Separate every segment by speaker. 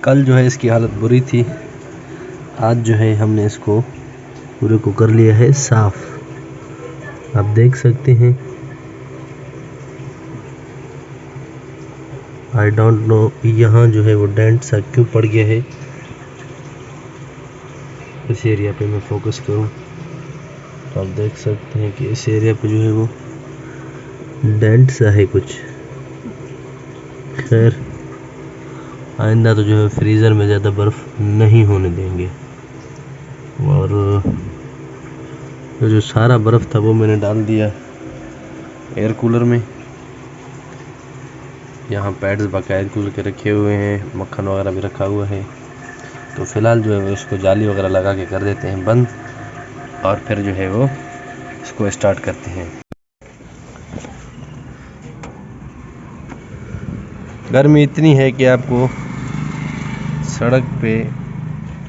Speaker 1: कल जो है इसकी हालत बुरी थी, आज जो है हमने इसको पूरे को कर लिया है साफ। आप देख सकते हैं। आई डोंट नो यहाँ जो है वो डेंट सा क्यों पड़ गया है। इस एरिया पे मैं फोकस करूँ तो आप देख सकते हैं कि इस एरिया पे जो है वो डेंट सा है कुछ। खैर आइंदा तो जो है फ्रीज़र में ज़्यादा बर्फ़ नहीं होने देंगे। और जो सारा बर्फ़ था वो मैंने डाल दिया एयर कूलर में। यहाँ पैड्स बाकायदा कूलर के रखे हुए हैं, मक्खन वगैरह भी रखा हुआ है। तो फ़िलहाल जो है वो इसको जाली वगैरह लगा के कर देते हैं बंद, और फिर जो है वो इसको स्टार्ट करते हैं। गर्मी इतनी है कि आपको सड़क पे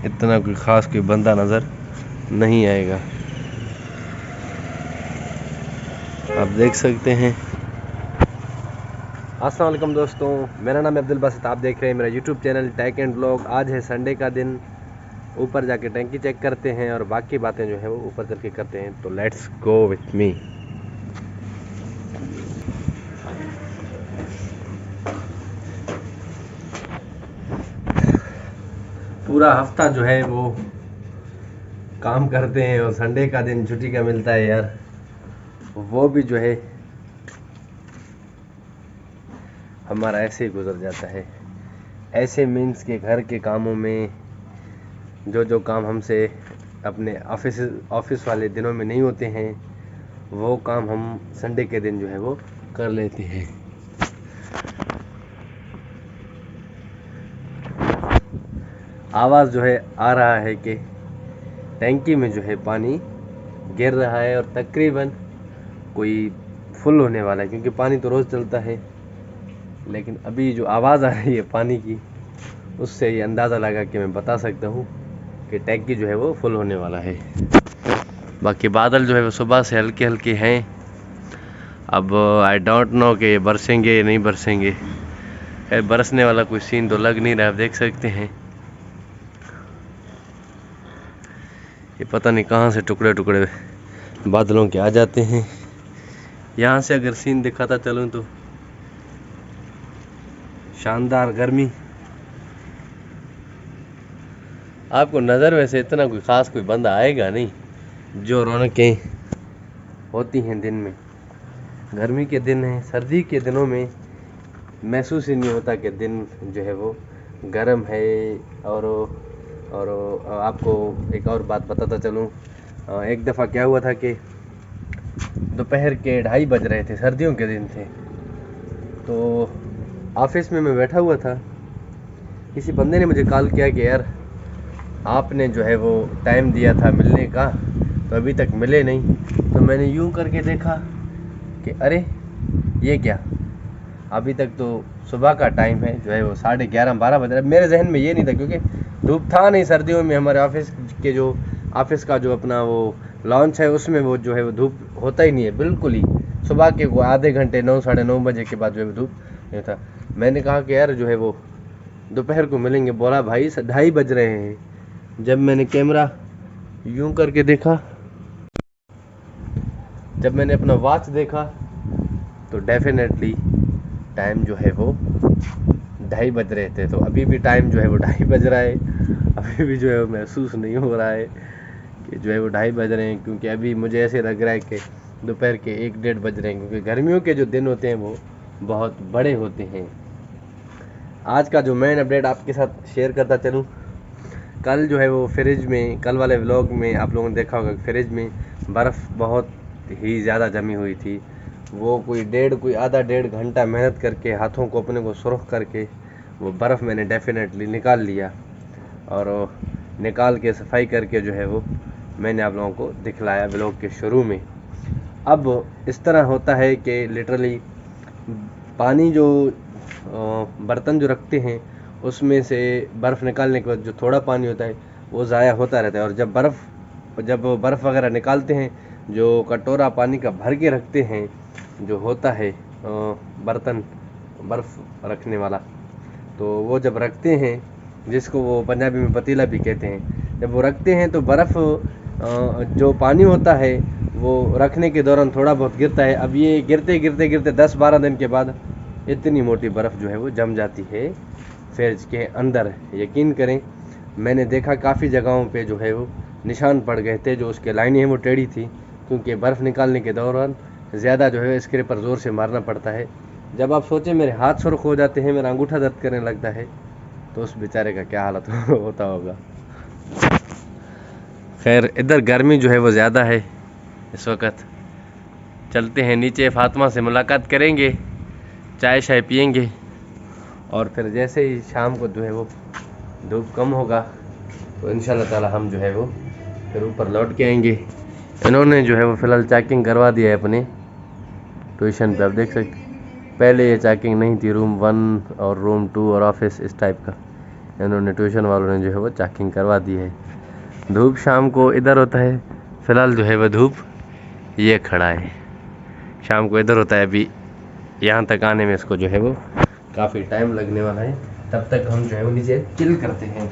Speaker 1: इतना कोई ख़ास कोई बंदा नज़र नहीं आएगा। आप देख सकते हैं। अस्सलाम वालेकुम दोस्तों, मेरा नाम है अब्दुल बासित। आप देख रहे हैं मेरा YouTube channel tech and blog. आज है संडे का दिन। ऊपर जाके टंकी चेक करते हैं और बाकी बातें जो है वो ऊपर चल के करते हैं। तो लेट्स गो विथ मी। पूरा हफ्ता जो है वो काम करते हैं और संडे का दिन छुट्टी का मिलता है यार, वो भी जो है हमारा ऐसे ही गुजर जाता है। ऐसे मीन्स के घर के कामों में जो काम हमसे अपने ऑफिस वाले दिनों में नहीं होते हैं, वो काम हम संडे के दिन जो है वो कर लेते हैं। आवाज़ जो है आ रहा है कि टैंकी में जो है पानी गिर रहा है और तकरीबन कोई फुल होने वाला है, क्योंकि पानी तो रोज़ चलता है। लेकिन अभी जो आवाज़ आ रही है पानी की, उससे ये अंदाज़ा लगा कि मैं बता सकता हूँ कि टैंकी जो है वो फुल होने वाला है। बाकी बादल जो है वो सुबह से हल्के हल्के हैं। अब आई डोंट नो कि ये बरसेंगे या नहीं बरसेंगे। खैर बरसने वाला कोई सीन तो लग नहीं रहा, आप देख सकते हैं। ये पता नहीं कहाँ से टुकड़े टुकड़े बादलों के आ जाते हैं। यहाँ से अगर सीन दिखाता चलूँ तो शानदार गर्मी। आपको नज़र वैसे इतना कोई ख़ास कोई बंदा आएगा नहीं, जो रौनकें होती हैं दिन में। गर्मी के दिन हैं, सर्दी के दिनों में महसूस ही नहीं होता कि दिन जो है वो गर्म है। और आपको एक और बात बताता चलूँ। एक दफ़ा क्या हुआ था कि दोपहर के 2:30 बज रहे थे, सर्दियों के दिन थे। तो ऑफिस में मैं बैठा हुआ था, किसी बंदे ने मुझे कॉल किया कि यार आपने जो है वो टाइम दिया था मिलने का, तो अभी तक मिले नहीं। तो मैंने यूं करके देखा कि अरे ये क्या, अभी तक तो सुबह का टाइम है, जो है वो 11:30-12 बज रहा है। मेरे जहन में ये नहीं था, क्योंकि धूप था नहीं सर्दियों में। हमारे ऑफिस का जो अपना वो लॉन्च है, उसमें वो जो है वो धूप होता ही नहीं है बिल्कुल ही। सुबह के वो आधे घंटे 9-9:30 बजे के बाद जो है धूप नहीं था। मैंने कहा कि यार जो है वो दोपहर को मिलेंगे। बोला भाई 2:30 बज रहे हैं। जब मैंने कैमरा यूं करके देखा, जब मैंने अपना वॉच देखा, तो डेफिनेटली टाइम जो है वो 2:30 बज रहे थे। तो अभी भी टाइम जो है वो 2:30 बज रहा है। अभी भी जो है वो महसूस नहीं हो रहा है कि जो है वो 2:30 बज रहे हैं, क्योंकि अभी मुझे ऐसे लग रहा है कि दोपहर के 1-1:30 बज रहे हैं, क्योंकि गर्मियों के जो दिन होते हैं वो बहुत बड़े होते हैं। आज का जो मेन अपडेट आपके साथ शेयर करता चलूँ। कल जो है वो फ्रिज में, कल वाले व्लॉग में आप लोगों ने देखा होगा, फ्रिज में बर्फ़ बहुत ही ज़्यादा जमी हुई थी। वो कोई आधा 1.5 घंटा मेहनत करके, हाथों को अपने को सुरख करके वो बर्फ़ मैंने डेफिनेटली निकाल लिया, और निकाल के सफाई करके जो है वो मैंने आप लोगों को दिखलाया व्लॉग के शुरू में। अब इस तरह होता है कि लिटरली पानी जो बर्तन जो रखते हैं, उसमें से बर्फ़ निकालने के बाद जो थोड़ा पानी होता है वो ज़ाया होता रहता है। और जब बर्फ़ वगैरह निकालते हैं, जो कटोरा पानी का भर के रखते हैं, जो होता है बर्तन बर्फ़ रखने वाला, तो वो जब रखते हैं जिसको वो पंजाबी में पतीला भी कहते हैं। जब वो रखते हैं तो बर्फ़ जो पानी होता है वो रखने के दौरान थोड़ा बहुत गिरता है। अब ये गिरते गिरते गिरते 10-12 दिन के बाद इतनी मोटी बर्फ़ जो है वो जम जाती है फ्रिज के अंदर। यकीन करें, मैंने देखा काफ़ी जगहों पे जो है वो निशान पड़ गए थे, जो उसके लाइनें हैं वो टेढ़ी थी, क्योंकि बर्फ़ निकालने के दौरान ज़्यादा जो है स्क्रेपर ज़ोर से मारना पड़ता है। जब आप सोचें मेरे हाथ सुर्ख हो जाते हैं, मेरा अंगूठा दर्द करने लगता है, तो उस बेचारे का क्या हालत होता होगा। खैर, इधर गर्मी जो है वो ज़्यादा है इस वक्त। चलते हैं नीचे, फातिमा से मुलाकात करेंगे, चाय शाय पियेंगे, और फिर जैसे ही शाम को जो है वो धूप कम होगा तो इंशाल्लाह ताला हम जो है वो फिर ऊपर लौट के आएंगे। इन्होंने जो है वो फ़िलहाल चेकिंग करवा दिया है अपने ट्यूशन पे। आप देख सकते, पहले ये चेकिंग नहीं थी, रूम 1 और रूम 2 और ऑफिस इस टाइप का। इन्होंने ट्यूशन वालों ने जो है वो चेकिंग करवा दी है। धूप शाम को इधर होता है, फ़िलहाल जो है वह धूप ये खड़ा है, शाम को इधर होता है। अभी यहाँ तक आने में इसको जो है वो काफ़ी टाइम लगने वाला है, तब तक हम जो है वो नीचे चिल करते हैं।